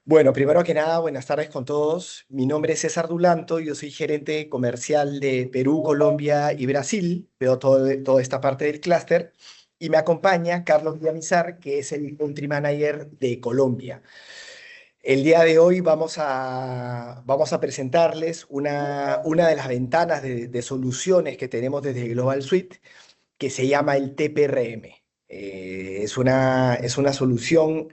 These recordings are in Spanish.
Bueno, primero que nada, buenas tardes con todos. Mi nombre es César Dulanto, yo soy gerente comercial de Perú, Colombia y Brasil. Veo toda esta parte del clúster. Y me acompaña Carlos Villamizar, que es el country manager de Colombia. El día de hoy vamos a presentarles una de las ventanas de soluciones que tenemos desde Global Suite, que se llama el TPRM. Es una solución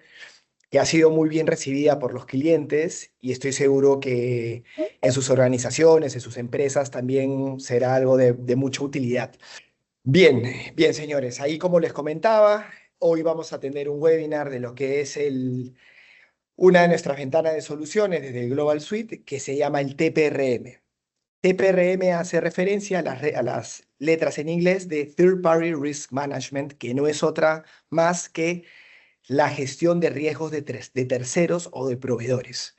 que ha sido muy bien recibida por los clientes y estoy seguro que en sus organizaciones, en sus empresas también será algo de mucha utilidad. Bien, bien, señores, ahí como les comentaba, hoy vamos a tener un webinar de lo que es una de nuestras ventanas de soluciones desde Global Suite que se llama el TPRM. TPRM hace referencia a las letras en inglés de Third Party Risk Management, que no es otra más que la gestión de riesgos de terceros o de proveedores.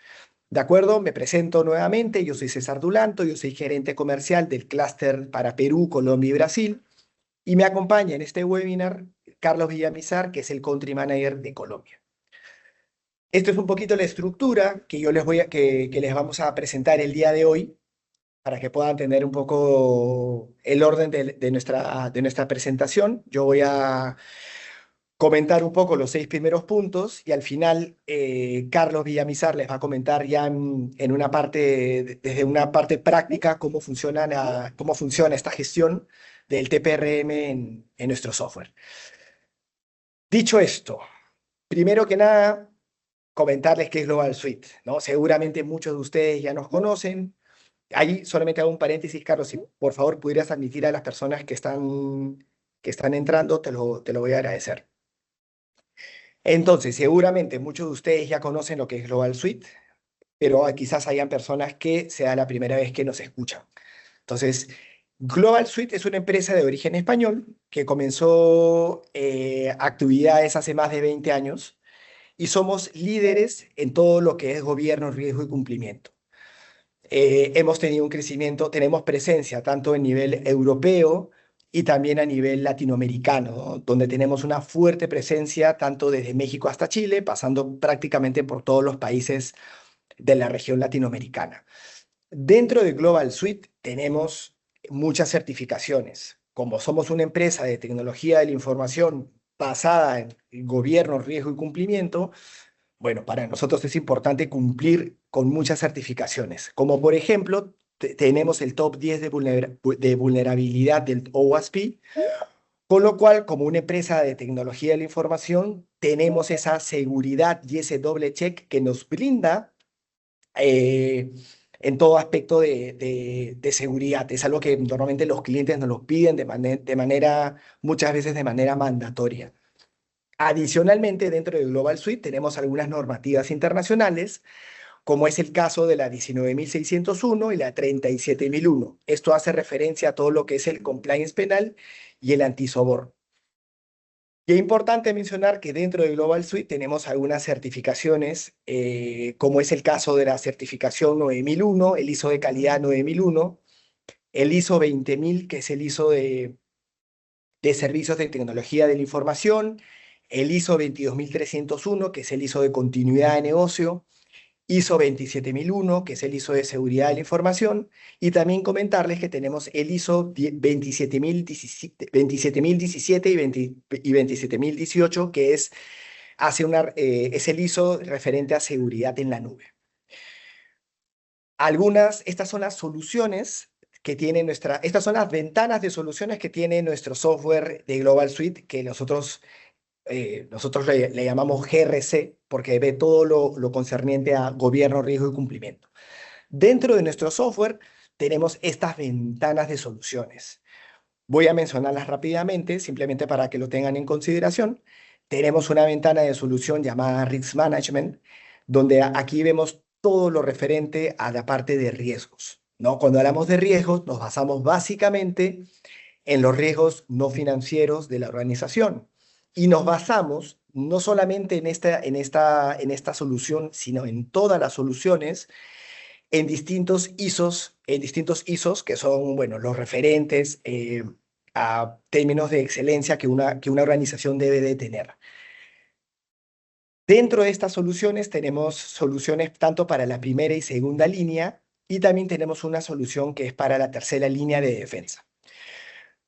De acuerdo, me presento nuevamente. Yo soy César Dulanto, yo soy gerente comercial del clúster para Perú, Colombia y Brasil. Y me acompaña en este webinar Carlos Villamizar, que es el country manager de Colombia. Esto es un poquito la estructura que que les vamos a presentar el día de hoy para que puedan tener un poco el orden de nuestra presentación. Yo voy a comentar un poco los 6 primeros puntos y al final Carlos Villamizar les va a comentar ya en una parte, desde una parte práctica, cómo funciona esta gestión del TPRM en nuestro software. Dicho esto, primero que nada, comentarles qué es Global Suite, ¿no? Seguramente muchos de ustedes ya nos conocen. Ahí solamente hago un paréntesis, Carlos, si por favor pudieras admitir a las personas que están entrando, te lo voy a agradecer. Entonces, seguramente muchos de ustedes ya conocen lo que es Global Suite, pero quizás hayan personas que sea la primera vez que nos escuchan. Entonces, Global Suite es una empresa de origen español que comenzó actividades hace más de 20 años y somos líderes en todo lo que es gobierno, riesgo y cumplimiento. Hemos tenido un crecimiento, tenemos presencia tanto en nivel europeo y también a nivel latinoamericano, ¿no? Donde tenemos una fuerte presencia tanto desde México hasta Chile, pasando prácticamente por todos los países de la región latinoamericana. Dentro de Global Suite tenemos muchas certificaciones. Como somos una empresa de tecnología de la información basada en gobierno, riesgo y cumplimiento, bueno, para nosotros es importante cumplir con muchas certificaciones, como por ejemplo, tenemos el top 10 de vulnerabilidad del OWASP, con lo cual, como una empresa de tecnología de la información, tenemos esa seguridad y ese doble check que nos brinda eh, en todo aspecto de seguridad. Es algo que normalmente los clientes nos lo piden muchas veces de manera mandatoria. Adicionalmente, dentro de Global Suite tenemos algunas normativas internacionales, como es el caso de la 19.601 y la 37.001. Esto hace referencia a todo lo que es el compliance penal y el antisoborno. Y es importante mencionar que dentro de Global Suite tenemos algunas certificaciones, como es el caso de la certificación 9001, el ISO de calidad 9001, el ISO 20000, que es el ISO de servicios de tecnología de la información, el ISO 22301, que es el ISO de continuidad de negocio, ISO 27001, que es el ISO de seguridad de la información, y también comentarles que tenemos el ISO 27017 y 27018, que es el ISO referente a seguridad en la nube. Estas son las soluciones que tiene estas son las ventanas de soluciones que tiene nuestro software de Global Suite, que nosotros le llamamos GRC, porque ve todo lo concerniente a gobierno, riesgo y cumplimiento. Dentro de nuestro software tenemos estas ventanas de soluciones. Voy a mencionarlas rápidamente, simplemente para que lo tengan en consideración. Tenemos una ventana de solución llamada Risk Management, donde aquí vemos todo lo referente a la parte de riesgos, ¿no? Cuando hablamos de riesgos, nos basamos básicamente en los riesgos no financieros de la organización. Y nos basamos no solamente en esta solución, sino en todas las soluciones, en distintos ISOs que son, bueno, los referentes a términos de excelencia que una organización debe de tener. Dentro de estas soluciones tenemos soluciones tanto para la primera y segunda línea y también tenemos una solución que es para la tercera línea de defensa.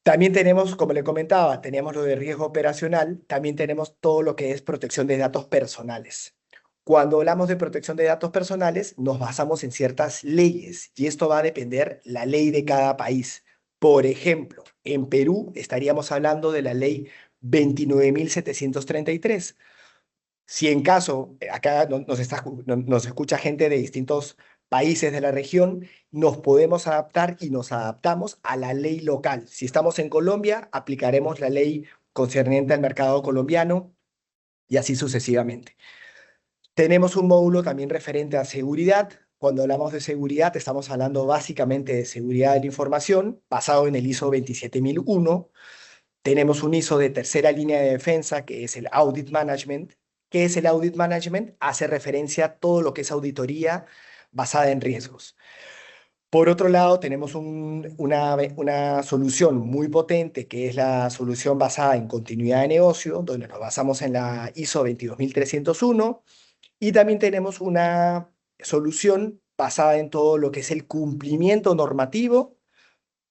También tenemos, como le comentaba, tenemos lo de riesgo operacional, también tenemos todo lo que es protección de datos personales. Cuando hablamos de protección de datos personales, nos basamos en ciertas leyes y esto va a depender la ley de cada país. Por ejemplo, en Perú estaríamos hablando de la ley 29.733. Si en caso, acá nos escucha gente de distintos países de la región, nos podemos adaptar y nos adaptamos a la ley local. Si estamos en Colombia, aplicaremos la ley concerniente al mercado colombiano y así sucesivamente. Tenemos un módulo también referente a seguridad. Cuando hablamos de seguridad, estamos hablando básicamente de seguridad de la información, basado en el ISO 27001. Tenemos un ISO de tercera línea de defensa, que es el Audit Management. ¿Qué es el Audit Management? Hace referencia a todo lo que es auditoría basada en riesgos. Por otro lado, tenemos una solución muy potente, que es la solución basada en continuidad de negocio, donde nos basamos en la ISO 22301. Y también tenemos una solución basada en todo lo que es el cumplimiento normativo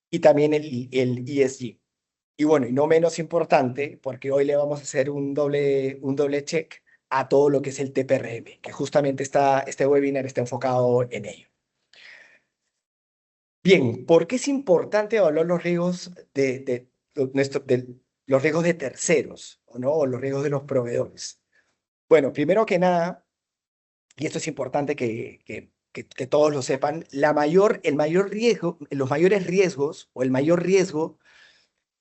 y también el ESG. Y bueno, y no menos importante, porque hoy le vamos a hacer un doble check a todo lo que es el TPRM, que justamente este webinar está enfocado en ello. Bien, ¿por qué es importante evaluar los riesgos los riesgos de terceros, o no? O los riesgos de los proveedores? Bueno, primero que nada, y esto es importante que todos lo sepan, el mayor riesgo, los mayores riesgos o el mayor riesgo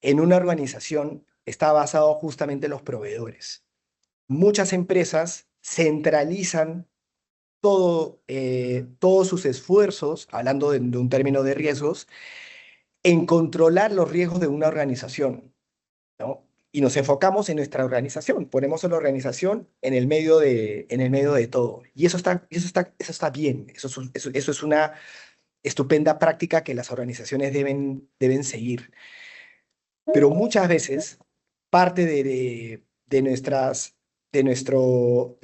en una organización está basado justamente en los proveedores. Muchas empresas centralizan todos sus esfuerzos, hablando de un término de riesgos, en controlar los riesgos de una organización, ¿no? Y nos enfocamos en nuestra organización, ponemos a la organización en el medio de todo. Y eso está bien, eso es una estupenda práctica que las organizaciones deben seguir. Pero muchas veces parte de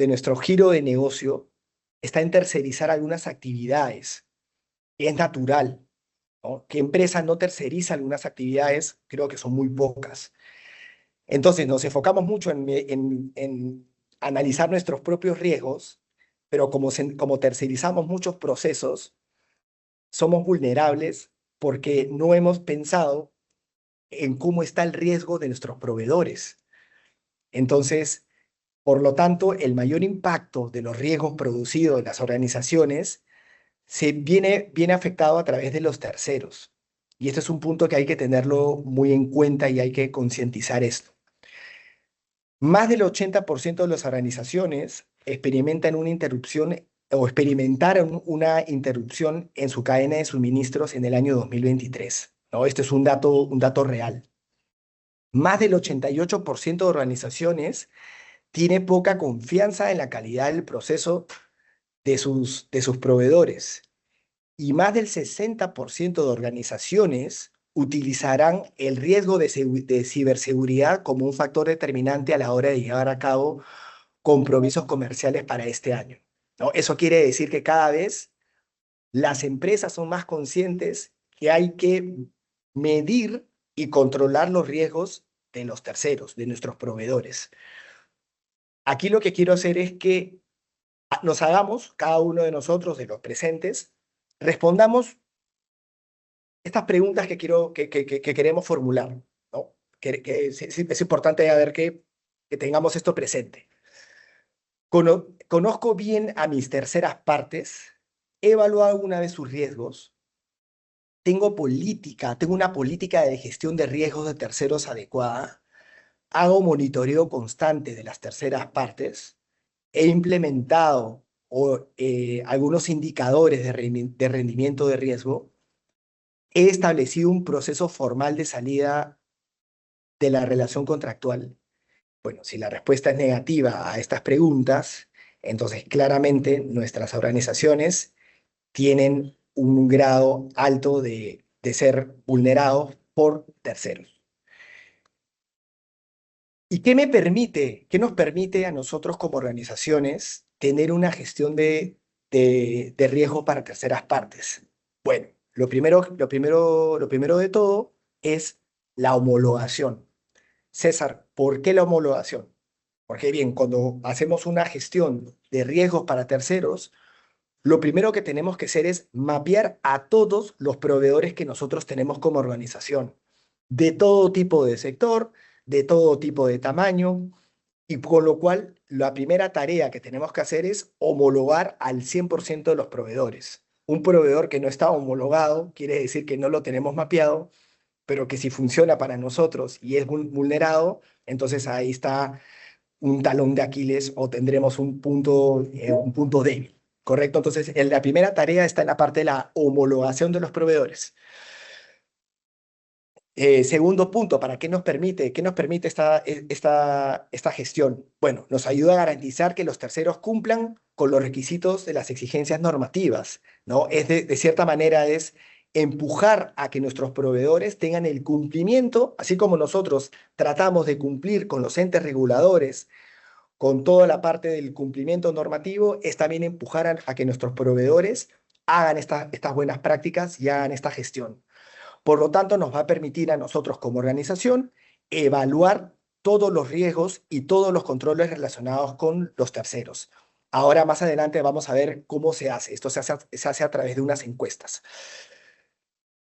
nuestro giro de negocio está en tercerizar algunas actividades. Es natural, ¿no? ¿Qué empresa no terceriza algunas actividades? Creo que son muy pocas. Entonces nos enfocamos mucho en analizar nuestros propios riesgos, pero como tercerizamos muchos procesos, somos vulnerables porque no hemos pensado en cómo está el riesgo de nuestros proveedores. Entonces, por lo tanto, el mayor impacto de los riesgos producidos en las organizaciones viene afectado a través de los terceros. Y este es un punto que hay que tenerlo muy en cuenta y hay que concientizar esto. Más del 80% de las organizaciones experimentan una interrupción o experimentaron una interrupción en su cadena de suministros en el año 2023, ¿no? Este es un dato real. Más del 88% de organizaciones tiene poca confianza en la calidad del proceso de sus proveedores y más del 60% de organizaciones utilizarán el riesgo de ciberseguridad como un factor determinante a la hora de llevar a cabo compromisos comerciales para este año, ¿no? Eso quiere decir que cada vez las empresas son más conscientes que hay que medir y controlar los riesgos de los terceros, de nuestros proveedores. Aquí lo que quiero hacer es que nos hagamos, cada uno de nosotros, de los presentes, respondamos estas preguntas que queremos formular, ¿no? Es importante a ver que tengamos esto presente. ¿Conozco bien a mis terceras partes? ¿He evaluado alguna vez sus riesgos? ¿Tengo una política de gestión de riesgos de terceros adecuada? ¿Hago monitoreo constante de las terceras partes? ¿He implementado algunos indicadores de rendimiento de riesgo? ¿He establecido un proceso formal de salida de la relación contractual? Bueno, si la respuesta es negativa a estas preguntas, entonces claramente nuestras organizaciones tienen un grado alto de ser vulnerados por terceros. ¿Y qué me permite, qué nos permite a nosotros como organizaciones tener una gestión de riesgo para terceras partes? Bueno, lo primero de todo es la homologación. César, ¿por qué la homologación? Porque bien, cuando hacemos una gestión de riesgos para terceros, lo primero que tenemos que hacer es mapear a todos los proveedores que nosotros tenemos como organización, de todo tipo de sector, de todo tipo de tamaño, y con lo cual la primera tarea que tenemos que hacer es homologar al 100% de los proveedores. Un proveedor que no está homologado quiere decir que no lo tenemos mapeado, pero que si funciona para nosotros y es vulnerado, entonces ahí está un talón de Aquiles o tendremos un punto débil. ¿Correcto? Entonces, la primera tarea está en la parte de la homologación de los proveedores. Segundo punto, ¿para qué nos permite? ¿Qué nos permite esta gestión? Bueno, nos ayuda a garantizar que los terceros cumplan con los requisitos de las exigencias normativas, ¿no? De cierta manera es empujar a que nuestros proveedores tengan el cumplimiento, así como nosotros tratamos de cumplir con los entes reguladores, con toda la parte del cumplimiento normativo, es también empujar a que nuestros proveedores hagan estas buenas prácticas y hagan esta gestión. Por lo tanto, nos va a permitir a nosotros como organización evaluar todos los riesgos y todos los controles relacionados con los terceros. Ahora, más adelante, vamos a ver cómo se hace. Esto se hace a través de unas encuestas.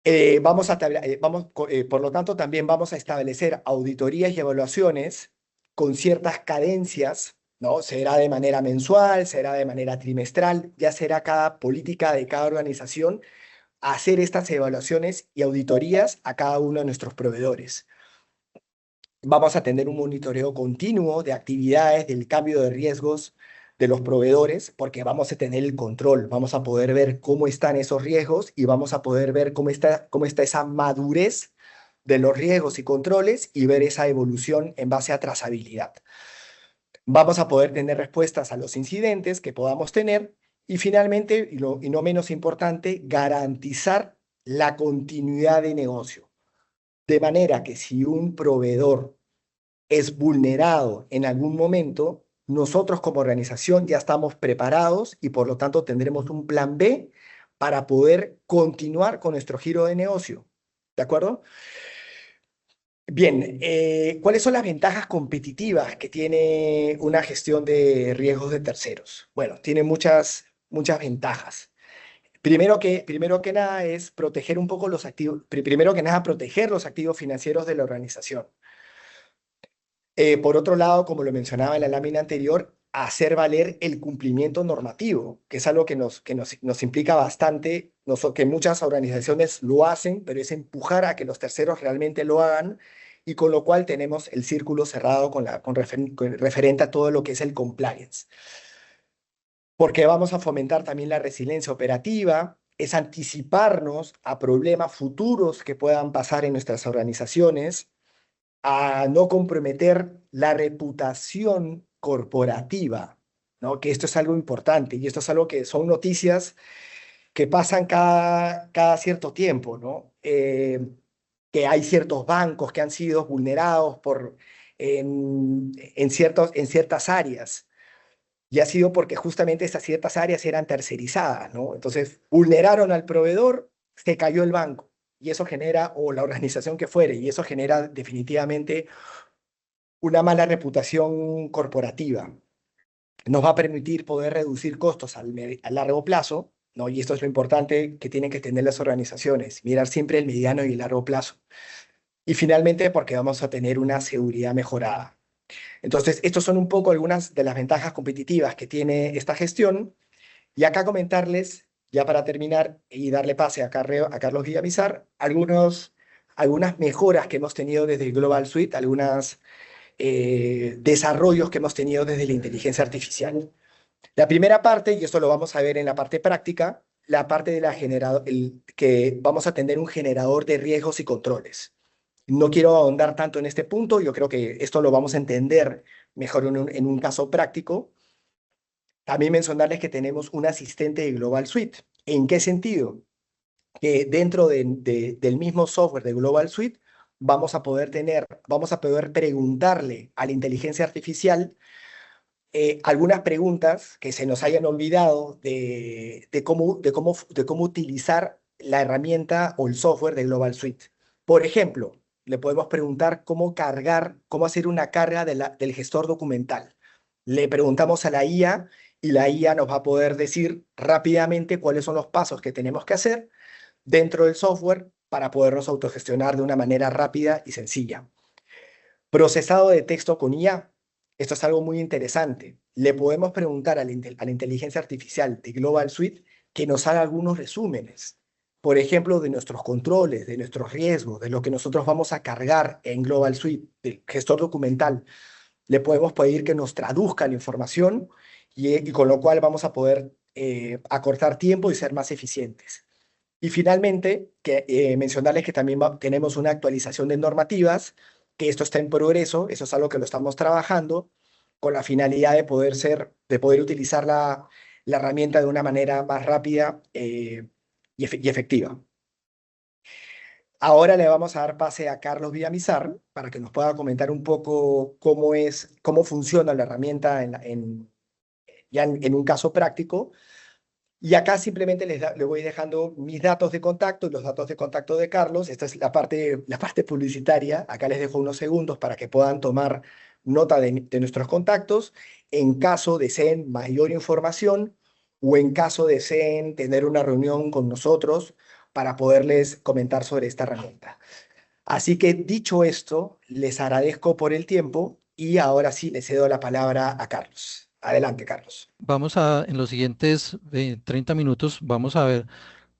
Por lo tanto, también vamos a establecer auditorías y evaluaciones con ciertas cadencias, ¿no? Será de manera mensual, será de manera trimestral, ya será cada política de cada organización hacer estas evaluaciones y auditorías a cada uno de nuestros proveedores. Vamos a tener un monitoreo continuo de actividades, del cambio de riesgos de los proveedores, porque vamos a tener el control, vamos a poder ver cómo están esos riesgos y vamos a poder ver cómo está esa madurez de los riesgos y controles y ver esa evolución en base a trazabilidad. Vamos a poder tener respuestas a los incidentes que podamos tener y finalmente, y no menos importante, garantizar la continuidad de negocio. De manera que si un proveedor es vulnerado en algún momento, nosotros como organización ya estamos preparados y por lo tanto tendremos un plan B para poder continuar con nuestro giro de negocio. ¿De acuerdo? Bien, ¿cuáles son las ventajas competitivas que tiene una gestión de riesgos de terceros? Bueno, tiene muchas ventajas. Primero que nada es proteger un poco los activos, primero que nada proteger los activos financieros de la organización. Por otro lado, como lo mencionaba en la lámina anterior, hacer valer el cumplimiento normativo, que es algo que nos implica bastante, que muchas organizaciones lo hacen, pero es empujar a que los terceros realmente lo hagan, y con lo cual tenemos el círculo cerrado con referente a todo lo que es el compliance. Porque vamos a fomentar también la resiliencia operativa, es anticiparnos a problemas futuros que puedan pasar en nuestras organizaciones, a no comprometer la reputación corporativa, ¿no? Que esto es algo importante y esto es algo que son noticias que pasan cada cierto tiempo, ¿no? Que hay ciertos bancos que han sido vulnerados en ciertas áreas y ha sido porque justamente estas ciertas áreas eran tercerizadas, ¿no? Entonces, vulneraron al proveedor, se cayó el banco y eso genera, o la organización que fuere, y eso genera definitivamente una mala reputación corporativa. Nos va a permitir poder reducir costos a largo plazo, ¿no? Y esto es lo importante que tienen que tener las organizaciones, mirar siempre el mediano y el largo plazo. Y finalmente, porque vamos a tener una seguridad mejorada. Entonces, estos son un poco algunas de las ventajas competitivas que tiene esta gestión. Y acá comentarles, ya para terminar y darle pase a Carlos Villamizar, algunas mejoras que hemos tenido desde el Global Suite, algunas desarrollos que hemos tenido desde la inteligencia artificial. La primera parte, y esto lo vamos a ver en la parte práctica, la parte de que vamos a tener un generador de riesgos y controles. No quiero ahondar tanto en este punto, yo creo que esto lo vamos a entender mejor en un caso práctico. También mencionarles que tenemos un asistente de Global Suite. ¿En qué sentido? Que dentro del mismo software de Global Suite vamos a poder preguntarle a la inteligencia artificial algunas preguntas que se nos hayan olvidado de cómo utilizar la herramienta o el software de Global Suite. Por ejemplo, le podemos preguntar cómo hacer una carga del gestor documental. Le preguntamos a la IA y la IA nos va a poder decir rápidamente cuáles son los pasos que tenemos que hacer dentro del software para podernos autogestionar de una manera rápida y sencilla. Procesado de texto con IA. Esto es algo muy interesante. Le podemos preguntar a la inteligencia artificial de Global Suite que nos haga algunos resúmenes, por ejemplo, de nuestros controles, de nuestros riesgos, de lo que nosotros vamos a cargar en Global Suite, del gestor documental. Le podemos pedir que nos traduzca la información y con lo cual vamos a poder acortar tiempo y ser más eficientes. Y finalmente, mencionarles que también tenemos una actualización de normativas, que esto está en progreso, eso es algo que lo estamos trabajando, con la finalidad de poder utilizar la herramienta de una manera más rápida y efectiva. Ahora le vamos a dar pase a Carlos Villamizar para que nos pueda comentar un poco cómo funciona la herramienta ya en un caso práctico. Y acá simplemente le voy dejando mis datos de contacto y los datos de contacto de Carlos. Esta es la parte publicitaria. Acá les dejo unos segundos para que puedan tomar nota de nuestros contactos. En caso deseen mayor información o en caso deseen tener una reunión con nosotros para poderles comentar sobre esta herramienta. Así que dicho esto, les agradezco por el tiempo y ahora sí le cedo la palabra a Carlos. Adelante, Carlos. En los siguientes 30 minutos, vamos a ver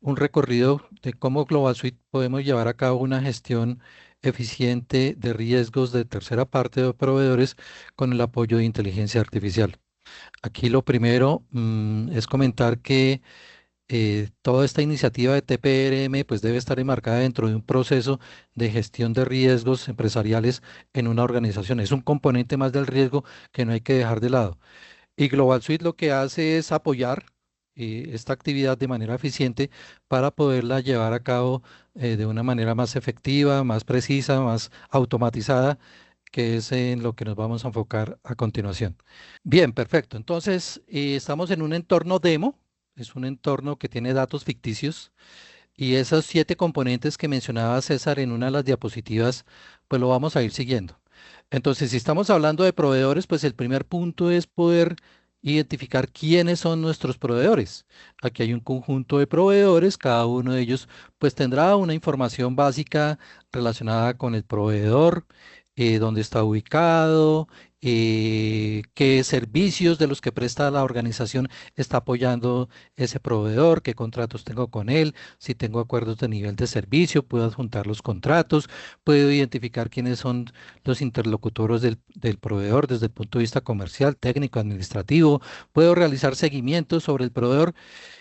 un recorrido de cómo Global Suite podemos llevar a cabo una gestión eficiente de riesgos de tercera parte de proveedores con el apoyo de inteligencia artificial. Aquí lo primero es comentar que toda esta iniciativa de TPRM pues debe estar enmarcada dentro de un proceso de gestión de riesgos empresariales en una organización. Es un componente más del riesgo que no hay que dejar de lado. Y Global Suite lo que hace es apoyar esta actividad de manera eficiente para poderla llevar a cabo de una manera más efectiva, más precisa, más automatizada, que es en lo que nos vamos a enfocar a continuación. Bien, perfecto. Entonces, estamos en un entorno demo, es un entorno que tiene datos ficticios y esos 7 componentes que mencionaba César en una de las diapositivas, pues lo vamos a ir siguiendo. Entonces, si estamos hablando de proveedores, pues el primer punto es poder identificar quiénes son nuestros proveedores. Aquí hay un conjunto de proveedores, cada uno de ellos pues tendrá una información básica relacionada con el proveedor, dónde está ubicado, qué servicios de los que presta la organización está apoyando ese proveedor, qué contratos tengo con él, si tengo acuerdos de nivel de servicio, puedo adjuntar los contratos, puedo identificar quiénes son los interlocutores del proveedor desde el punto de vista comercial, técnico, administrativo, puedo realizar seguimientos sobre el proveedor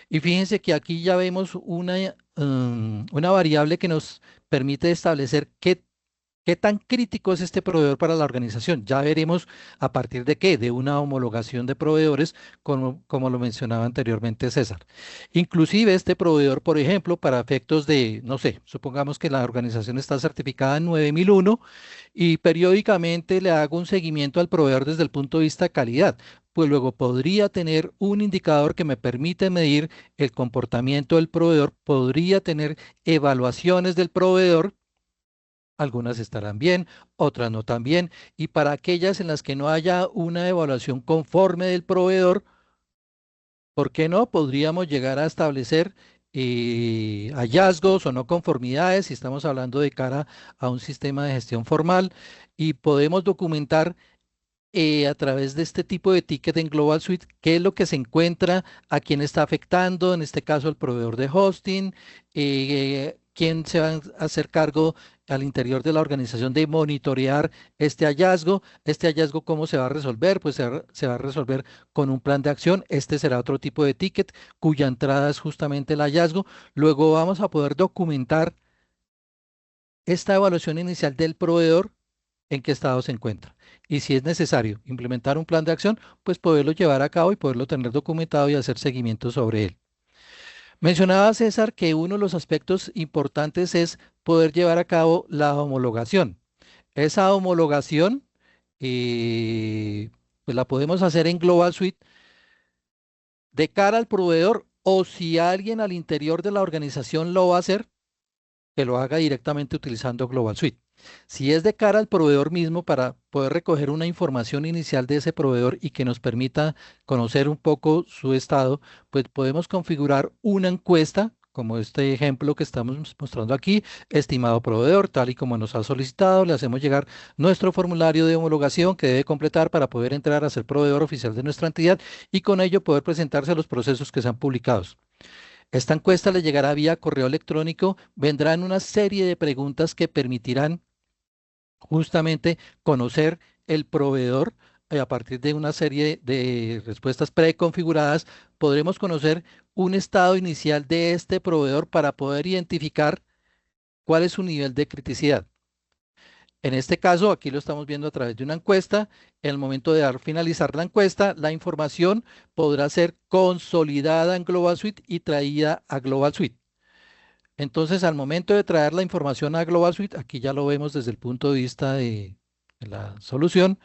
y fíjense que aquí ya vemos una variable que nos permite establecer ¿qué tan crítico es este proveedor para la organización? Ya veremos a partir de qué, de una homologación de proveedores, como lo mencionaba anteriormente César. Inclusive este proveedor, por ejemplo, para efectos de, no sé, supongamos que la organización está certificada en 9001 y periódicamente le hago un seguimiento al proveedor desde el punto de vista de calidad. Pues luego podría tener un indicador que me permite medir el comportamiento del proveedor, podría tener evaluaciones del proveedor. Algunas estarán bien, otras no tan bien. Y para aquellas en las que no haya una evaluación conforme del proveedor, ¿por qué no? Podríamos llegar a establecer hallazgos o no conformidades si estamos hablando de cara a un sistema de gestión formal y podemos documentar a través de este tipo de ticket en Global Suite, qué es lo que se encuentra, a quién está afectando, en este caso el proveedor de hosting, quién se va a hacer cargo al interior de la organización de monitorear este hallazgo cómo se va a resolver, pues se va a resolver con un plan de acción, este será otro tipo de ticket cuya entrada es justamente el hallazgo, luego vamos a poder documentar esta evaluación inicial del proveedor en qué estado se encuentra. Y si es necesario implementar un plan de acción, pues poderlo llevar a cabo y poderlo tener documentado y hacer seguimiento sobre él. Mencionaba César que uno de los aspectos importantes es poder llevar a cabo la homologación. Esa homologación pues la podemos hacer en Global Suite de cara al proveedor o si alguien al interior de la organización lo va a hacer, que lo haga directamente utilizando Global Suite. Si es de cara al proveedor mismo para poder recoger una información inicial de ese proveedor y que nos permita conocer un poco su estado, pues podemos configurar una encuesta, como este ejemplo que estamos mostrando aquí, estimado proveedor, tal y como nos ha solicitado, le hacemos llegar nuestro formulario de homologación que debe completar para poder entrar a ser proveedor oficial de nuestra entidad y con ello poder presentarse a los procesos que sean publicados. Esta encuesta le llegará vía correo electrónico, vendrán una serie de preguntas que permitirán justamente conocer el proveedor. A partir de una serie de respuestas preconfiguradas, podremos conocer un estado inicial de este proveedor para poder identificar cuál es su nivel de criticidad. En este caso, aquí lo estamos viendo a través de una encuesta. En el momento de finalizar la encuesta, la información podrá ser consolidada en Global Suite y traída a Global Suite. Entonces, al momento de traer la información a Global Suite, aquí ya lo vemos desde el punto de vista de la solución,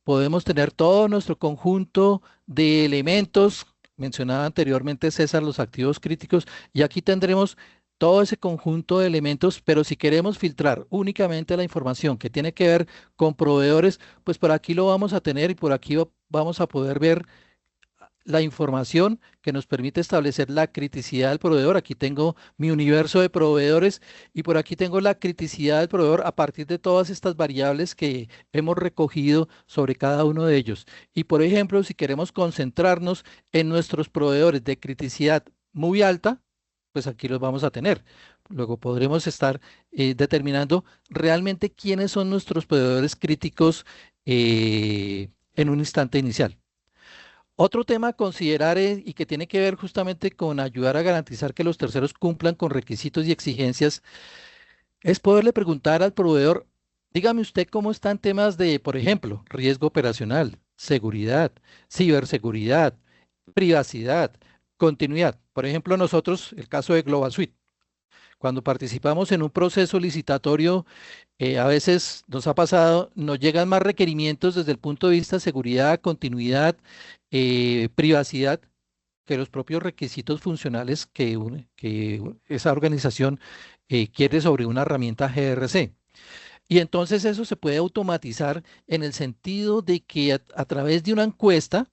podemos tener todo nuestro conjunto de elementos, mencionaba anteriormente César, los activos críticos, y aquí tendremos todo ese conjunto de elementos, pero si queremos filtrar únicamente la información que tiene que ver con proveedores, pues por aquí lo vamos a tener y por aquí vamos a poder ver la información que nos permite establecer la criticidad del proveedor. Aquí tengo mi universo de proveedores y por aquí tengo la criticidad del proveedor a partir de todas estas variables que hemos recogido sobre cada uno de ellos. Y por ejemplo, si queremos concentrarnos en nuestros proveedores de criticidad muy alta, pues aquí los vamos a tener. Luego podremos estar determinando realmente quiénes son nuestros proveedores críticos en un instante inicial. Otro tema a considerar y que tiene que ver justamente con ayudar a garantizar que los terceros cumplan con requisitos y exigencias es poderle preguntar al proveedor, dígame usted cómo están temas de, por ejemplo, riesgo operacional, seguridad, ciberseguridad, privacidad, continuidad. Por ejemplo, nosotros, el caso de Global Suite, cuando participamos en un proceso licitatorio, a veces nos ha pasado, nos llegan más requerimientos desde el punto de vista de seguridad, continuidad, privacidad, que los propios requisitos funcionales que esa organización quiere sobre una herramienta GRC. Y entonces eso se puede automatizar en el sentido de que a través de una encuesta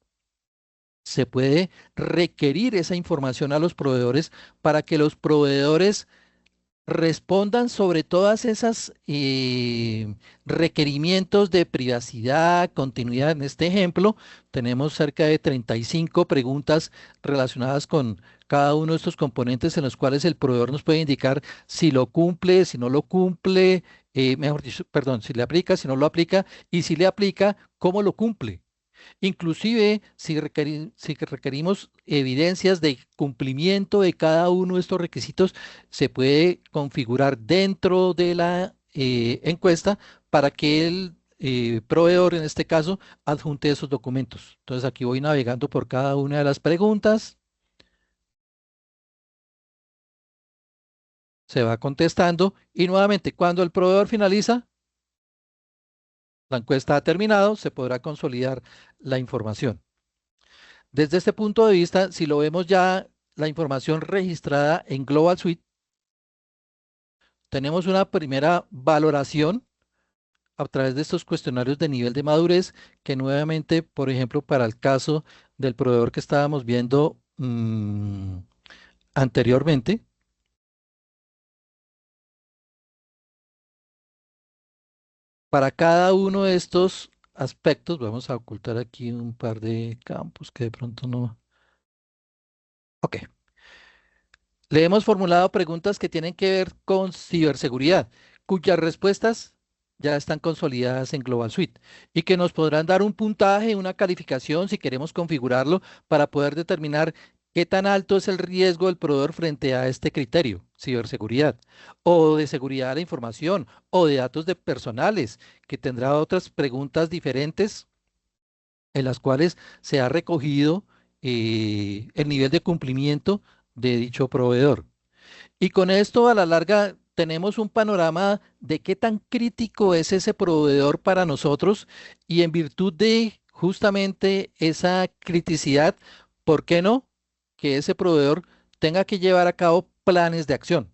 se puede requerir esa información a los proveedores para que los proveedores respondan sobre todas esas requerimientos de privacidad, continuidad. En este ejemplo, tenemos cerca de 35 preguntas relacionadas con cada uno de estos componentes en los cuales el proveedor nos puede indicar si lo cumple, si no lo cumple, mejor dicho, perdón, si le aplica, si no lo aplica y si le aplica, cómo lo cumple. Inclusive, si requerimos evidencias de cumplimiento de cada uno de estos requisitos, se puede configurar dentro de la encuesta para que el proveedor, en este caso, adjunte esos documentos. Entonces, aquí voy navegando por cada una de las preguntas. Se va contestando y nuevamente, cuando el proveedor finaliza, la encuesta ha terminado, se podrá consolidar la información. Desde este punto de vista, si lo vemos ya la información registrada en Global Suite, tenemos una primera valoración a través de estos cuestionarios de nivel de madurez que nuevamente, por ejemplo, para el caso del proveedor que estábamos viendo anteriormente, para cada uno de estos aspectos, vamos a ocultar aquí un par de campos que de pronto no. Ok. Le hemos formulado preguntas que tienen que ver con ciberseguridad, cuyas respuestas ya están consolidadas en Global Suite y que nos podrán dar un puntaje, una calificación si queremos configurarlo para poder determinar qué tan alto es el riesgo del proveedor frente a este criterio, ciberseguridad, o de seguridad de la información, o de datos de personales, que tendrá otras preguntas diferentes en las cuales se ha recogido el nivel de cumplimiento de dicho proveedor. Y con esto a la larga tenemos un panorama de qué tan crítico es ese proveedor para nosotros y en virtud de justamente esa criticidad, ¿por qué no? Que ese proveedor tenga que llevar a cabo planes de acción.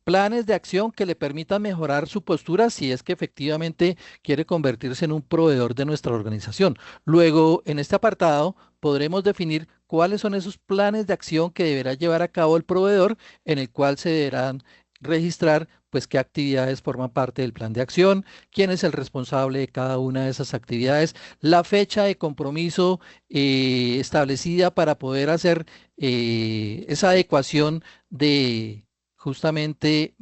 Planes de acción que le permitan mejorar su postura si es que efectivamente quiere convertirse en un proveedor de nuestra organización. Luego, en este apartado, podremos definir cuáles son esos planes de acción que deberá llevar a cabo el proveedor, en el cual se deberán registrar, pues, qué actividades forman parte del plan de acción, quién es el responsable de cada una de esas actividades, la fecha de compromiso establecida para poder hacer esa adecuación de justamente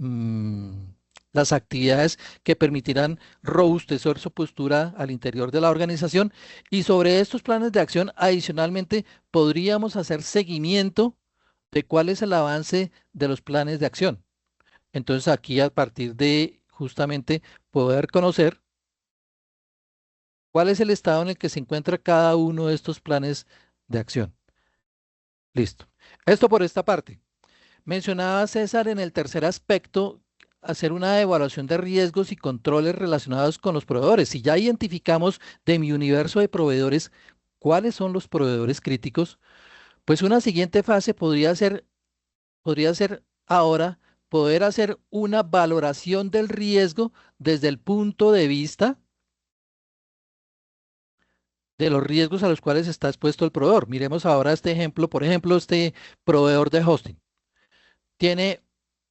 las actividades que permitirán robustecer su postura al interior de la organización. Y sobre estos planes de acción, adicionalmente, podríamos hacer seguimiento de cuál es el avance de los planes de acción. Entonces, aquí a partir de justamente poder conocer cuál es el estado en el que se encuentra cada uno de estos planes de acción. Listo. Esto por esta parte. Mencionaba César en el tercer aspecto, hacer una evaluación de riesgos y controles relacionados con los proveedores. Si ya identificamos de mi universo de proveedores cuáles son los proveedores críticos, pues una siguiente fase podría ser ahora poder hacer una valoración del riesgo desde el punto de vista de los riesgos a los cuales está expuesto el proveedor. Miremos ahora este ejemplo, por ejemplo, este proveedor de hosting. Tiene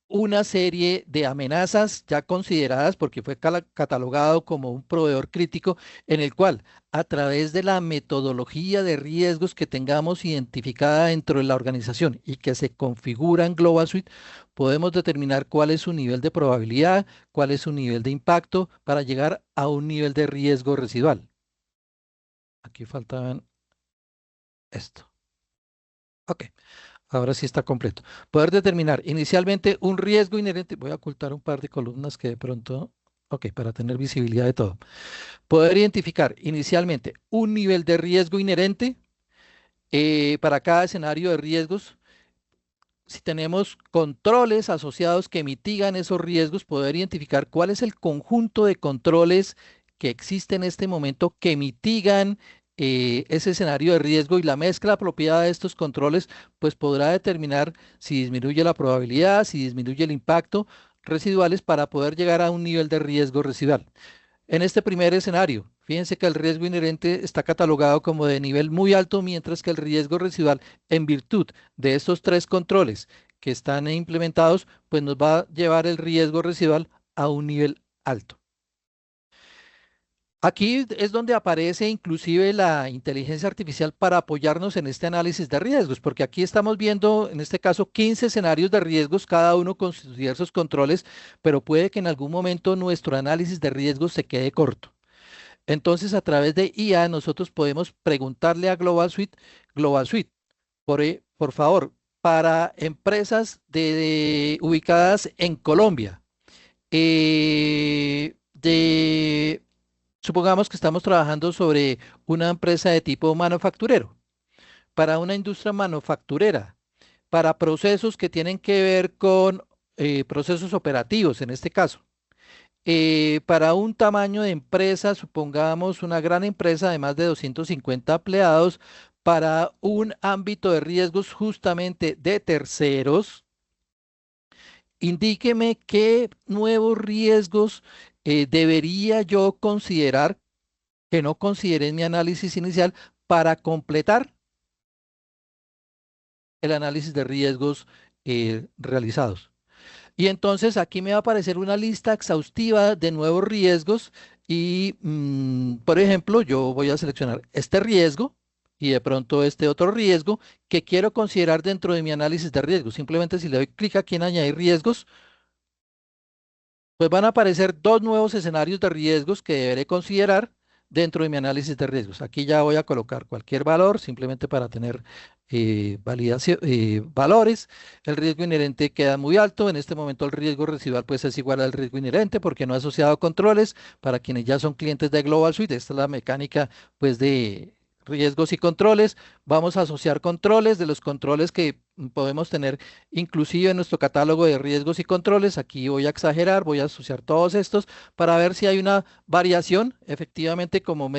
una serie de amenazas ya consideradas porque fue catalogado como un proveedor crítico en el cual a través de la metodología de riesgos que tengamos identificada dentro de la organización y que se configura en Global Suite, podemos determinar cuál es su nivel de probabilidad, cuál es su nivel de impacto para llegar a un nivel de riesgo residual. Aquí faltaban esto. Ok. Ahora sí está completo. Poder determinar inicialmente un riesgo inherente. Voy a ocultar un par de columnas que de pronto, ok, para tener visibilidad de todo. Poder identificar inicialmente un nivel de riesgo inherente para cada escenario de riesgos. Si tenemos controles asociados que mitigan esos riesgos, poder identificar cuál es el conjunto de controles que existe en este momento que mitigan ese escenario de riesgo y la mezcla apropiada de estos controles, pues podrá determinar si disminuye la probabilidad, si disminuye el impacto residuales para poder llegar a un nivel de riesgo residual. En este primer escenario, fíjense que el riesgo inherente está catalogado como de nivel muy alto, mientras que el riesgo residual, en virtud de estos tres controles que están implementados, pues nos va a llevar el riesgo residual a un nivel alto. Aquí es donde aparece inclusive la inteligencia artificial para apoyarnos en este análisis de riesgos, porque aquí estamos viendo, en este caso, 15 escenarios de riesgos, cada uno con sus diversos controles, pero puede que en algún momento nuestro análisis de riesgos se quede corto. Entonces, a través de IA, nosotros podemos preguntarle a Global Suite, por favor, para empresas ubicadas en Colombia, supongamos que estamos trabajando sobre una empresa de tipo manufacturero, para una industria manufacturera, para procesos que tienen que ver con procesos operativos, en este caso. Para un tamaño de empresa, supongamos una gran empresa de más de 250 empleados, para un ámbito de riesgos justamente de terceros, indíqueme qué nuevos riesgos debería yo considerar que no consideré en mi análisis inicial para completar el análisis de riesgos realizados. Y entonces aquí me va a aparecer una lista exhaustiva de nuevos riesgos y, por ejemplo, yo voy a seleccionar este riesgo y de pronto este otro riesgo que quiero considerar dentro de mi análisis de riesgos. Simplemente si le doy clic aquí en añadir riesgos, pues van a aparecer dos nuevos escenarios de riesgos que deberé considerar dentro de mi análisis de riesgos. Aquí ya voy a colocar cualquier valor simplemente para tener valores. El riesgo inherente queda muy alto. En este momento el riesgo residual pues es igual al riesgo inherente porque no ha asociado controles. Para quienes ya son clientes de Global Suite, esta es la mecánica pues de riesgos y controles. Vamos a asociar controles de los controles que podemos tener inclusive en nuestro catálogo de riesgos y controles. Aquí voy a exagerar, voy a asociar todos estos para ver si hay una variación. Efectivamente, como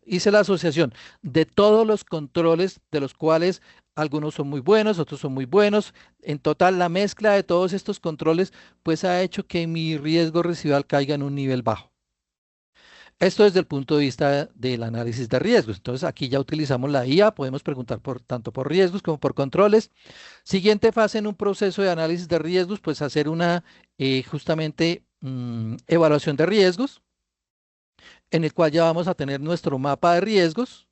hice la asociación de todos los controles de los cuales algunos son muy buenos, otros son muy buenos. En total, la mezcla de todos estos controles pues ha hecho que mi riesgo residual caiga en un nivel bajo. Esto desde el punto de vista del análisis de riesgos. Entonces, aquí ya utilizamos la IA, podemos preguntar tanto por riesgos como por controles. Siguiente fase en un proceso de análisis de riesgos, pues hacer una justamente evaluación de riesgos, en el cual ya vamos a tener nuestro mapa de riesgos.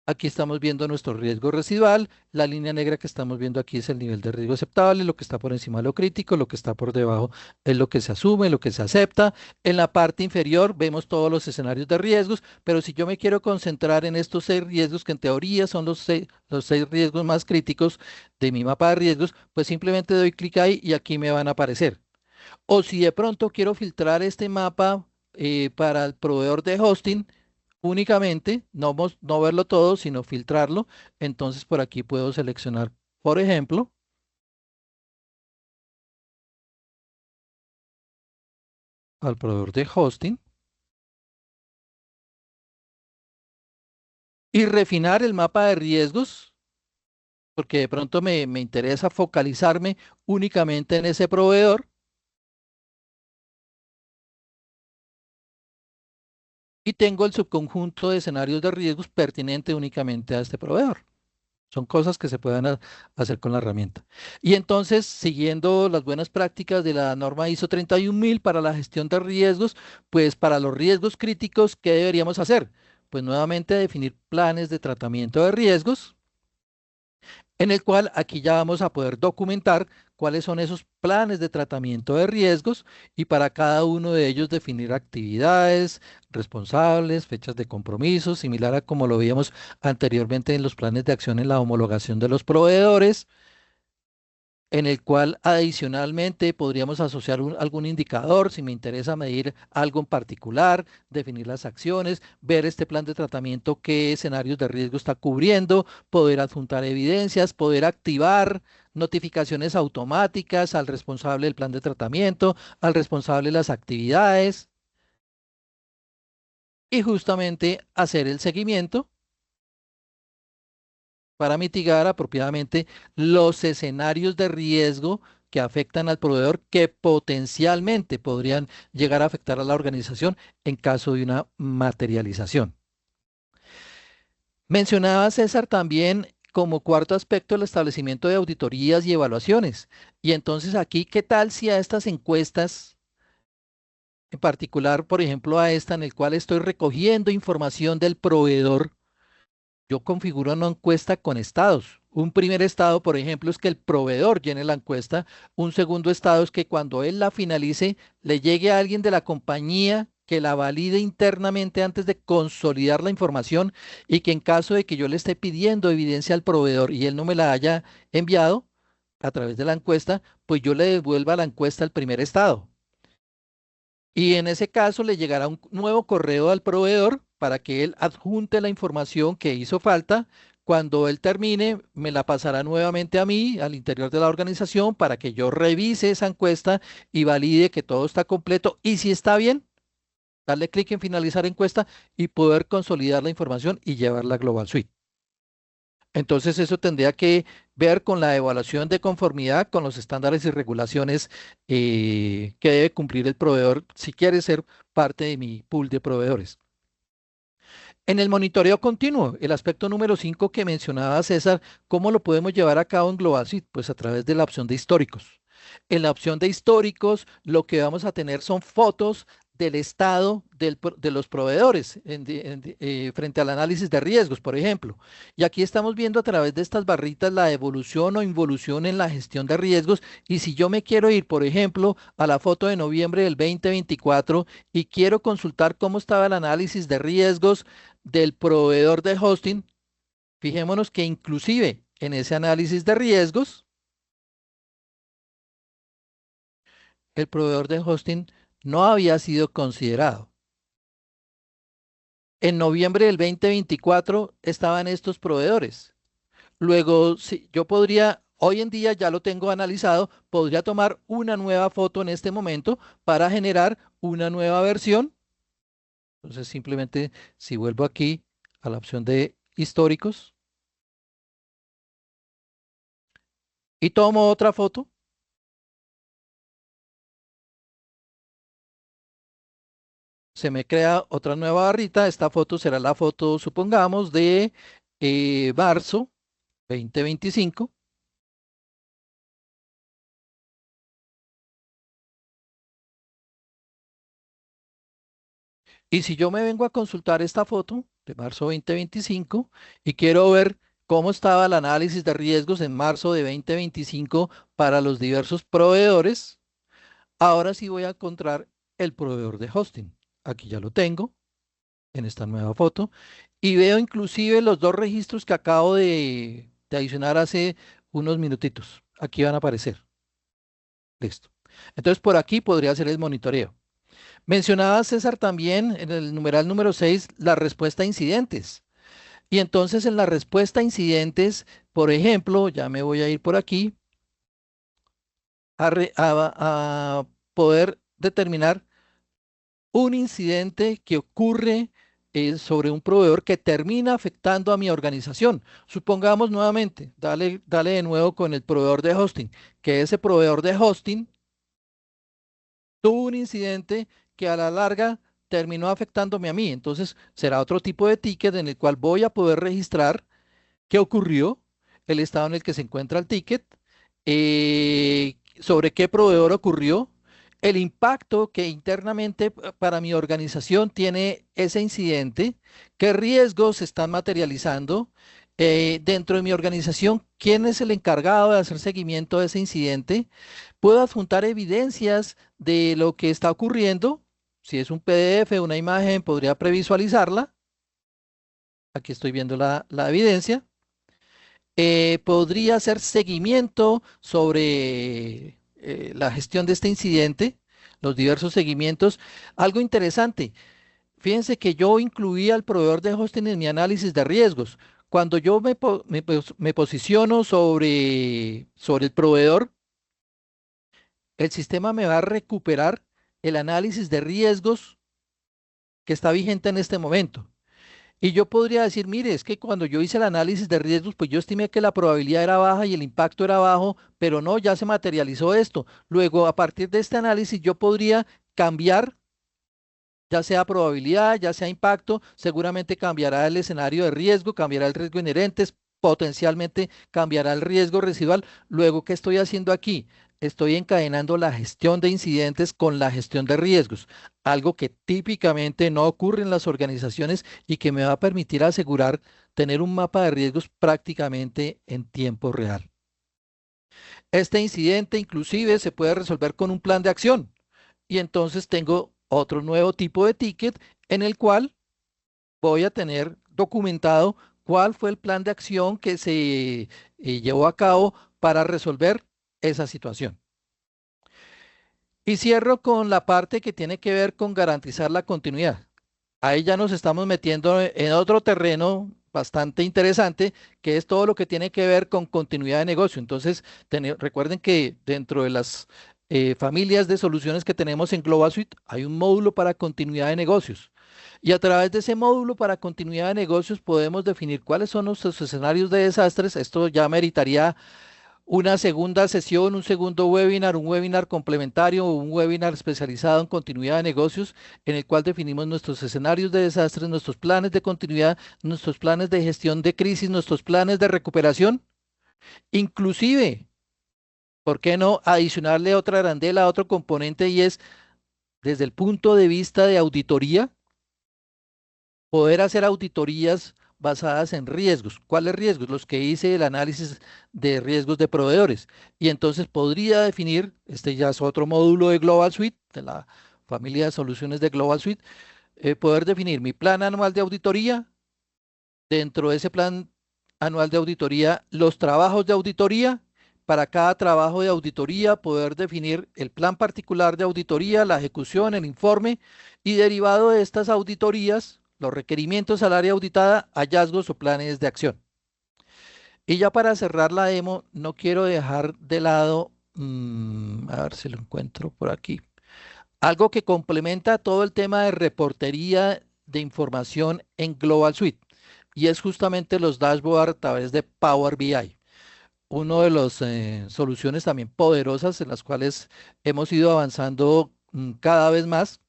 Aquí estamos viendo nuestro riesgo residual. La línea negra que estamos viendo aquí es el nivel de riesgo aceptable. Lo que está por encima de lo crítico, lo que está por debajo es lo que se asume, lo que se acepta. En la parte inferior vemos todos los escenarios de riesgos, pero si yo me quiero concentrar en estos 6 riesgos, que en teoría son los seis riesgos más críticos de mi mapa de riesgos, pues simplemente doy clic ahí y aquí me van a aparecer. O si de pronto quiero filtrar este mapa para el proveedor de hosting, únicamente, no verlo todo, sino filtrarlo. Entonces por aquí puedo seleccionar, por ejemplo, al proveedor de hosting y refinar el mapa de riesgos, porque de pronto me interesa focalizarme únicamente en ese proveedor y tengo el subconjunto de escenarios de riesgos pertinente únicamente a este proveedor. Son cosas que se pueden hacer con la herramienta. Y entonces, siguiendo las buenas prácticas de la norma ISO 31000 para la gestión de riesgos, pues para los riesgos críticos, ¿qué deberíamos hacer? Pues nuevamente definir planes de tratamiento de riesgos, en el cual aquí ya vamos a poder documentar cuáles son esos planes de tratamiento de riesgos y para cada uno de ellos definir actividades, responsables, fechas de compromiso, similar a como lo veíamos anteriormente en los planes de acción en la homologación de los proveedores, en el cual adicionalmente podríamos asociar algún indicador, si me interesa medir algo en particular, definir las acciones, ver este plan de tratamiento, qué escenarios de riesgo está cubriendo, poder adjuntar evidencias, poder activar notificaciones automáticas al responsable del plan de tratamiento, al responsable de las actividades y justamente hacer el seguimiento para mitigar apropiadamente los escenarios de riesgo que afectan al proveedor, que potencialmente podrían llegar a afectar a la organización en caso de una materialización. Mencionaba César también como cuarto aspecto el establecimiento de auditorías y evaluaciones. Y entonces aquí, ¿qué tal si a estas encuestas, en particular, por ejemplo, a esta en el cual estoy recogiendo información del proveedor, yo configuro una encuesta con estados? Un primer estado, por ejemplo, es que el proveedor llene la encuesta. Un segundo estado es que cuando él la finalice, le llegue a alguien de la compañía que la valide internamente antes de consolidar la información y que en caso de que yo le esté pidiendo evidencia al proveedor y él no me la haya enviado a través de la encuesta, pues yo le devuelva la encuesta al primer estado. Y en ese caso le llegará un nuevo correo al proveedor para que él adjunte la información que hizo falta. Cuando él termine, me la pasará nuevamente a mí, al interior de la organización, para que yo revise esa encuesta y valide que todo está completo. Y si está bien, darle clic en finalizar encuesta y poder consolidar la información y llevarla a Global Suite. Entonces eso tendría que ver con la evaluación de conformidad con los estándares y regulaciones que debe cumplir el proveedor si quiere ser parte de mi pool de proveedores. En el monitoreo continuo, el aspecto número 5 que mencionaba César, ¿cómo lo podemos llevar a cabo en Global Suite? Pues a través de la opción de históricos. En la opción de históricos, lo que vamos a tener son fotos del estado de los proveedores frente al análisis de riesgos, por ejemplo. Y aquí estamos viendo a través de estas barritas la evolución o involución en la gestión de riesgos. Y si yo me quiero ir, por ejemplo, a la foto de noviembre del 2024 y quiero consultar cómo estaba el análisis de riesgos del proveedor de hosting, fijémonos que inclusive en ese análisis de riesgos, el proveedor de hosting no había sido considerado. En noviembre del 2024 estaban estos proveedores. Luego, si yo podría, hoy en día ya lo tengo analizado, podría tomar una nueva foto en este momento para generar una nueva versión. Entonces, simplemente si vuelvo aquí a la opción de históricos y tomo otra foto, se me crea otra nueva barrita. Esta foto será la foto, supongamos, de marzo 2025. Y si yo me vengo a consultar esta foto de marzo 2025 y quiero ver cómo estaba el análisis de riesgos en marzo de 2025 para los diversos proveedores, ahora sí voy a encontrar el proveedor de hosting. Aquí ya lo tengo en esta nueva foto y veo inclusive los dos registros que acabo de adicionar hace unos minutitos. Aquí van a aparecer. Listo. Entonces por aquí podría hacer el monitoreo. Mencionaba César también en el numeral número 6 la respuesta a incidentes. Y entonces en la respuesta a incidentes, por ejemplo, ya me voy a ir por aquí a poder determinar un incidente que ocurre sobre un proveedor que termina afectando a mi organización. Supongamos nuevamente, dale de nuevo con el proveedor de hosting, que ese proveedor de hosting tuvo un incidente que a la larga terminó afectándome a mí. Entonces será otro tipo de ticket en el cual voy a poder registrar qué ocurrió, el estado en el que se encuentra el ticket, sobre qué proveedor ocurrió, el impacto que internamente para mi organización tiene ese incidente, qué riesgos se están materializando. Dentro de mi organización, ¿quién es el encargado de hacer seguimiento de ese incidente? Puedo adjuntar evidencias de lo que está ocurriendo. Si es un PDF, una imagen, podría previsualizarla. Aquí estoy viendo la evidencia. Podría hacer seguimiento sobre la gestión de este incidente, los diversos seguimientos. Algo interesante, fíjense que yo incluía al proveedor de hosting en mi análisis de riesgos. Cuando yo me posiciono sobre el proveedor, el sistema me va a recuperar el análisis de riesgos que está vigente en este momento. Y yo podría decir, mire, es que cuando yo hice el análisis de riesgos, pues yo estimé que la probabilidad era baja y el impacto era bajo, pero no, ya se materializó esto. Luego, a partir de este análisis, yo podría cambiar, ya sea probabilidad, ya sea impacto, seguramente cambiará el escenario de riesgo, cambiará el riesgo inherente, potencialmente cambiará el riesgo residual. Luego, ¿qué estoy haciendo aquí? Estoy encadenando la gestión de incidentes con la gestión de riesgos, algo que típicamente no ocurre en las organizaciones y que me va a permitir asegurar tener un mapa de riesgos prácticamente en tiempo real. Este incidente inclusive se puede resolver con un plan de acción y entonces tengo otro nuevo tipo de ticket en el cual voy a tener documentado cuál fue el plan de acción que se llevó a cabo para resolver esa situación. Y cierro con la parte que tiene que ver con garantizar la continuidad. Ahí ya nos estamos metiendo en otro terreno bastante interesante, que es todo lo que tiene que ver con continuidad de negocio. Entonces, recuerden que dentro de las familias de soluciones que tenemos en Global Suite, hay un módulo para continuidad de negocios. Y a través de ese módulo para continuidad de negocios podemos definir cuáles son nuestros escenarios de desastres. Esto ya meritaría una segunda sesión, un segundo webinar, un webinar complementario o un webinar especializado en continuidad de negocios, en el cual definimos nuestros escenarios de desastres, nuestros planes de continuidad, nuestros planes de gestión de crisis, nuestros planes de recuperación, inclusive, ¿por qué no adicionarle otra arandela, otro componente y es desde el punto de vista de auditoría? Poder hacer auditorías basadas en riesgos. ¿Cuáles riesgos? Los que hice el análisis de riesgos de proveedores. Y entonces podría definir, este ya es otro módulo de Global Suite, de la familia de soluciones de Global Suite, poder definir mi plan anual de auditoría, dentro de ese plan anual de auditoría, los trabajos de auditoría, para cada trabajo de auditoría, poder definir el plan particular de auditoría, la ejecución, el informe y derivado de estas auditorías, los requerimientos al área auditada, hallazgos o planes de acción. Y ya para cerrar la demo, no quiero dejar de lado, a ver si lo encuentro por aquí, algo que complementa todo el tema de reportería de información en Global Suite, y es justamente los dashboards a través de Power BI. Una de las soluciones también poderosas en las cuales hemos ido avanzando cada vez más.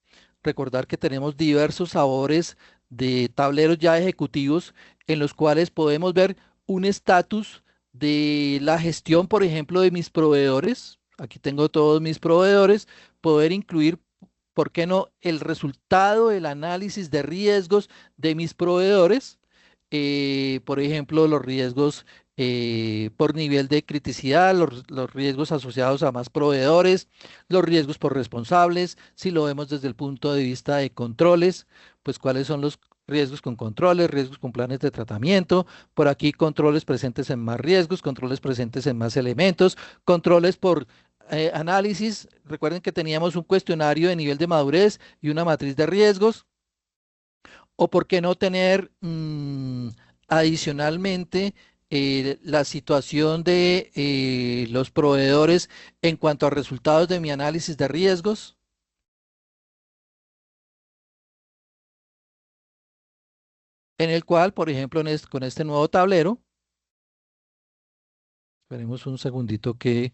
Recordar que tenemos diversos sabores de tableros ya ejecutivos en los cuales podemos ver un estatus de la gestión, por ejemplo, de mis proveedores. Aquí tengo todos mis proveedores, poder incluir, ¿por qué no?, el resultado del análisis de riesgos de mis proveedores. Por ejemplo, los riesgos por nivel de criticidad, los riesgos asociados a más proveedores, los riesgos por responsables, si lo vemos desde el punto de vista de controles, pues cuáles son los riesgos con controles, riesgos con planes de tratamiento, por aquí controles presentes en más riesgos, controles presentes en más elementos, controles por análisis. Recuerden que teníamos un cuestionario de nivel de madurez y una matriz de riesgos. O por qué no tener adicionalmente la situación de los proveedores en cuanto a resultados de mi análisis de riesgos, en el cual, por ejemplo, con este nuevo tablero, esperemos un segundito que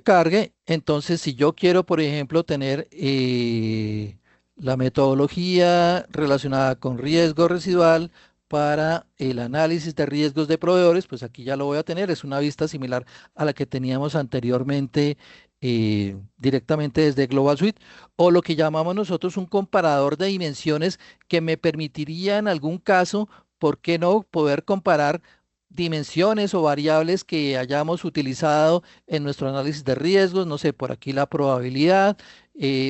cargue. Entonces, si yo quiero, por ejemplo, tener la metodología relacionada con riesgo residual para el análisis de riesgos de proveedores, pues aquí ya lo voy a tener. Es una vista similar a la que teníamos anteriormente directamente desde Global Suite, o lo que llamamos nosotros un comparador de dimensiones que me permitiría en algún caso, ¿por qué no?, poder comparar dimensiones o variables que hayamos utilizado en nuestro análisis de riesgos. No sé, por aquí la probabilidad,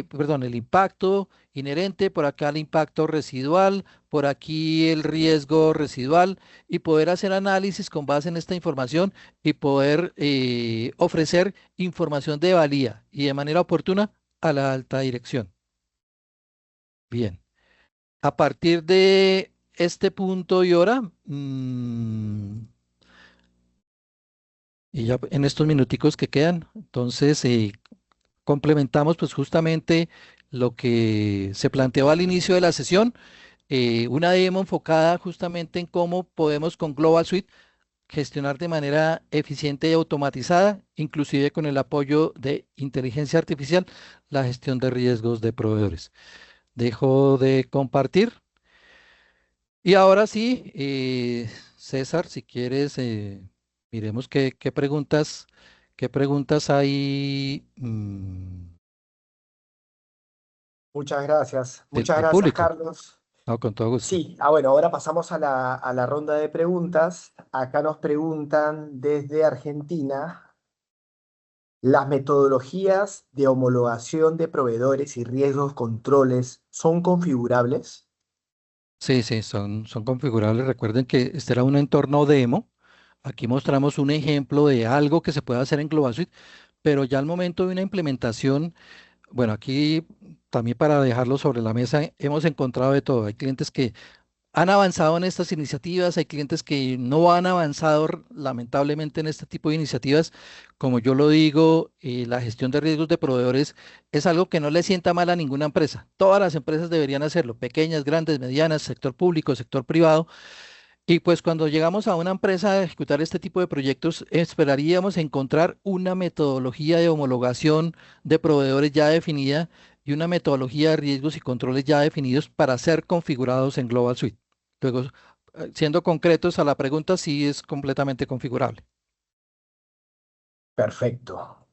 perdón, el impacto inherente, por acá el impacto residual, por aquí el riesgo residual, y poder hacer análisis con base en esta información y poder ofrecer información de valía y de manera oportuna a la alta dirección. Bien, a partir de este punto y hora, y ya en estos minuticos que quedan, entonces complementamos pues justamente lo que se planteó al inicio de la sesión, una demo enfocada justamente en cómo podemos con Global Suite gestionar de manera eficiente y automatizada, inclusive con el apoyo de inteligencia artificial, la gestión de riesgos de proveedores. Dejo de compartir. Y ahora sí, César, si quieres, miremos qué preguntas hay Muchas del gracias, público. Carlos. No, con todo gusto. Sí, bueno, ahora pasamos a la ronda de preguntas. Acá nos preguntan desde Argentina, ¿las metodologías de homologación de proveedores y riesgos controles son configurables? Sí, sí, son configurables. Recuerden que este era un entorno demo. Aquí mostramos un ejemplo de algo que se puede hacer en Global Suite, pero ya al momento de una implementación, bueno, aquí también para dejarlo sobre la mesa, hemos encontrado de todo. Hay clientes que han avanzado en estas iniciativas, hay clientes que no han avanzado lamentablemente en este tipo de iniciativas. Como yo lo digo, la gestión de riesgos de proveedores es algo que no le sienta mal a ninguna empresa. Todas las empresas deberían hacerlo, pequeñas, grandes, medianas, sector público, sector privado. Y pues cuando llegamos a una empresa a ejecutar este tipo de proyectos, esperaríamos encontrar una metodología de homologación de proveedores ya definida y una metodología de riesgos y controles ya definidos para ser configurados en Global Suite. Luego, siendo concretos a la pregunta, sí es completamente configurable. Perfecto.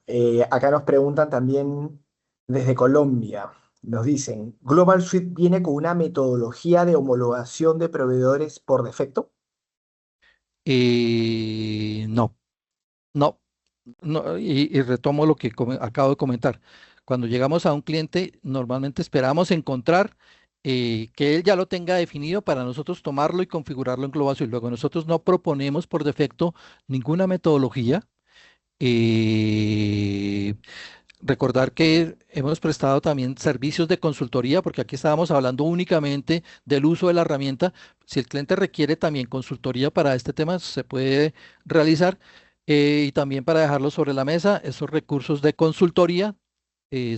Acá nos preguntan también desde Colombia. Nos dicen, ¿Global Suite viene con una metodología de homologación de proveedores por defecto? No, no, no, y retomo lo que acabo de comentar. Cuando llegamos a un cliente, normalmente esperamos encontrar que él ya lo tenga definido para nosotros tomarlo y configurarlo en Global Suite. Luego nosotros no proponemos por defecto ninguna metodología. Y recordar que hemos prestado también servicios de consultoría, porque aquí estábamos hablando únicamente del uso de la herramienta. Si el cliente requiere también consultoría para este tema, se puede realizar. Y también para dejarlo sobre la mesa, esos recursos de consultoría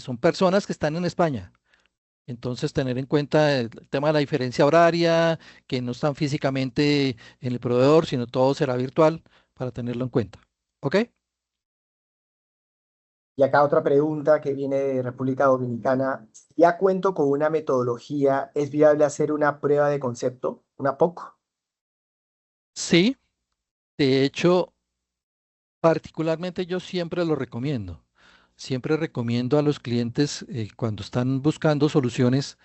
son personas que están en España. Entonces, tener en cuenta el tema de la diferencia horaria, que no están físicamente en el proveedor, sino todo será virtual, para tenerlo en cuenta. ¿Ok? Y acá otra pregunta que viene de República Dominicana. ¿Ya cuento con una metodología? ¿Es viable hacer una prueba de concepto, una POC? Sí, de hecho, particularmente yo siempre lo recomiendo. Siempre recomiendo a los clientes cuando están buscando soluciones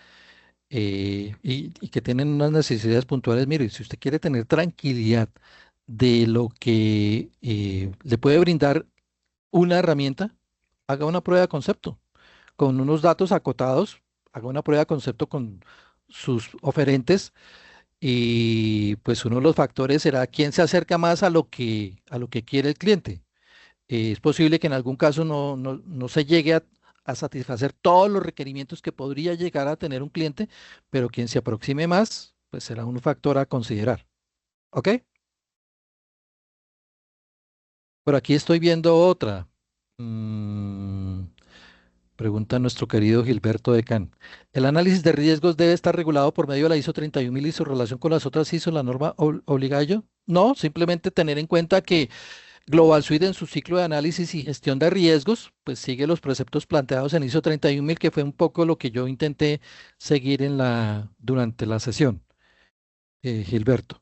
y que tienen unas necesidades puntuales, mire, si usted quiere tener tranquilidad de lo que le puede brindar una herramienta, haga una prueba de concepto con unos datos acotados, haga una prueba de concepto con sus oferentes y pues uno de los factores será quién se acerca más a lo que quiere el cliente. Es posible que en algún caso no se llegue a satisfacer todos los requerimientos que podría llegar a tener un cliente, pero quien se aproxime más, pues será un factor a considerar. ¿Ok? Por aquí estoy viendo otra. Mm, Pregunta nuestro querido Gilberto Decán. ¿El análisis de riesgos debe estar regulado por medio de la ISO 31000 y su relación con las otras ISO, la norma obliga a ello? No, simplemente tener en cuenta que Global Suite en su ciclo de análisis y gestión de riesgos, pues sigue los preceptos planteados en ISO 31000, que fue un poco lo que yo intenté seguir durante la sesión, Gilberto.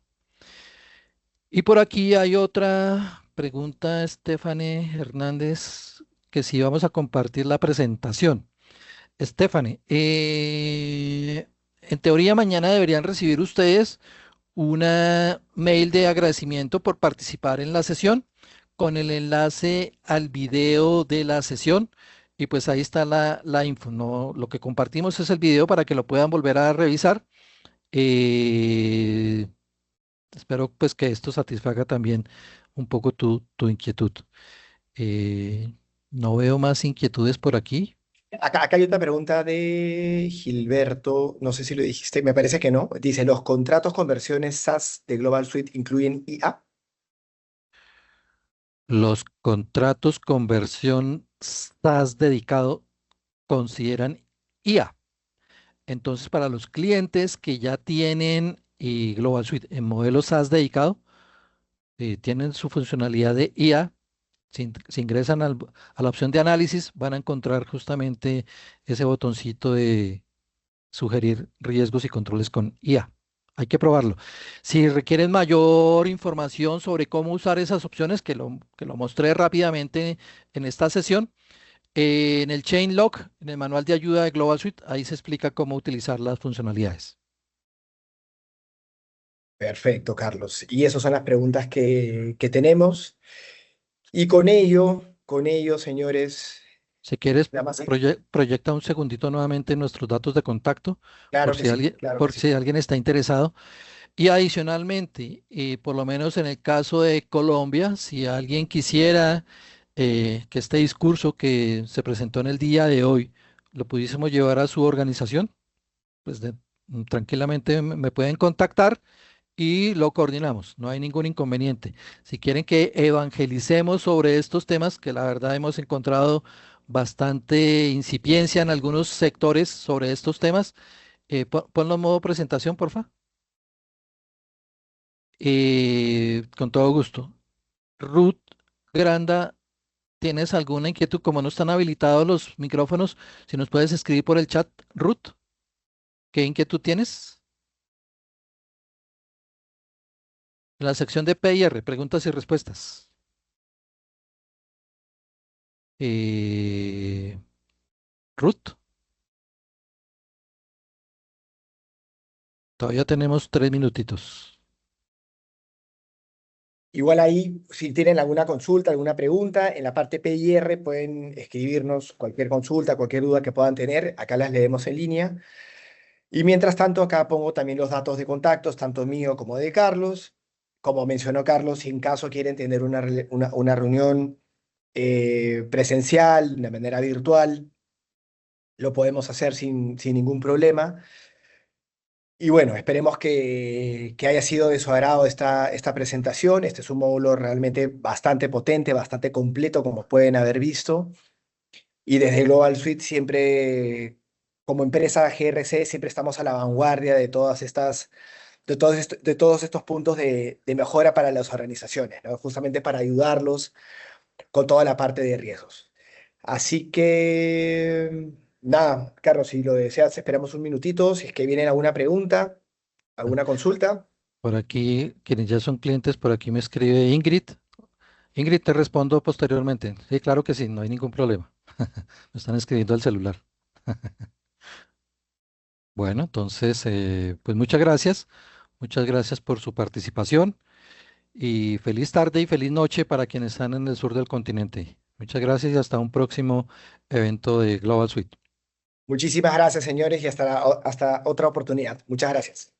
Y por aquí hay otra pregunta, Stephanie Hernández, que si vamos a compartir la presentación. Stephanie, en teoría mañana deberían recibir ustedes una mail de agradecimiento por participar en la sesión con el enlace al video de la sesión y pues ahí está la info. No, lo que compartimos es el video para que lo puedan volver a revisar. Eh, Espero pues que esto satisfaga también un poco tu inquietud. Eh, no veo más inquietudes por aquí. Acá hay otra pregunta de Gilberto, no sé si lo dijiste, me parece que no. Dice, ¿los contratos con versiones SaaS de Global Suite incluyen IA? Los contratos con versión SaaS dedicado consideran IA. Entonces, para los clientes que ya tienen Global Suite en modelo SaaS dedicado, tienen su funcionalidad de IA. Si ingresan a la opción de análisis, van a encontrar justamente ese botoncito de sugerir riesgos y controles con IA. Hay que probarlo. Si requieren mayor información sobre cómo usar esas opciones, que lo mostré rápidamente en esta sesión, en el Chain Log, en el manual de ayuda de Global Suite, ahí se explica cómo utilizar las funcionalidades. Perfecto, Carlos. Y esas son las preguntas que tenemos. Y con ello, señores, Si quieres, nada más. proyecta un segundito nuevamente nuestros datos de contacto Claro que sí, claro que por sí. si alguien está interesado. Y adicionalmente, por lo menos en el caso de Colombia, si alguien quisiera que este discurso que se presentó en el día de hoy lo pudiésemos llevar a su organización, pues tranquilamente me pueden contactar y lo coordinamos. No hay ningún inconveniente. Si quieren que evangelicemos sobre estos temas, que la verdad hemos encontrado bastante incipiencia en algunos sectores sobre estos temas, ponlo en modo presentación, porfa. Con todo gusto. Ruth Granda, ¿tienes alguna inquietud? Como no están habilitados los micrófonos, si nos puedes escribir por el chat, Ruth, ¿qué inquietud tienes? En la sección de P y R, preguntas y respuestas. Eh, Ruth, todavía tenemos 3 minutitos. Igual ahí, si tienen alguna consulta, alguna pregunta, en la parte P y R pueden escribirnos cualquier consulta, cualquier duda que puedan tener. Acá las leemos en línea. Y mientras tanto, acá pongo también los datos de contactos, tanto mío como de Carlos. Como mencionó Carlos, si en caso quieren tener una reunión presencial, de manera virtual, lo podemos hacer sin ningún problema. Y bueno, esperemos que haya sido de su agrado esta presentación. Este es un módulo realmente bastante potente, bastante completo, como pueden haber visto. Y desde Global Suite siempre, como empresa GRC, siempre estamos a la vanguardia de de todos estos puntos de mejora para las organizaciones, ¿no? Justamente para ayudarlos con toda la parte de riesgos. Así que, nada, Carlos, si lo deseas, esperamos un minutito. Si es que viene alguna pregunta, alguna consulta. Por aquí, quienes ya son clientes, por aquí me escribe Ingrid. Ingrid, te respondo posteriormente. Sí, claro que sí, no hay ningún problema. Me están escribiendo al celular. Bueno, entonces, pues muchas gracias por su participación y feliz tarde y feliz noche para quienes están en el sur del continente. Muchas gracias y hasta un próximo evento de Global Suite. Muchísimas gracias, señores, y hasta otra oportunidad. Muchas gracias.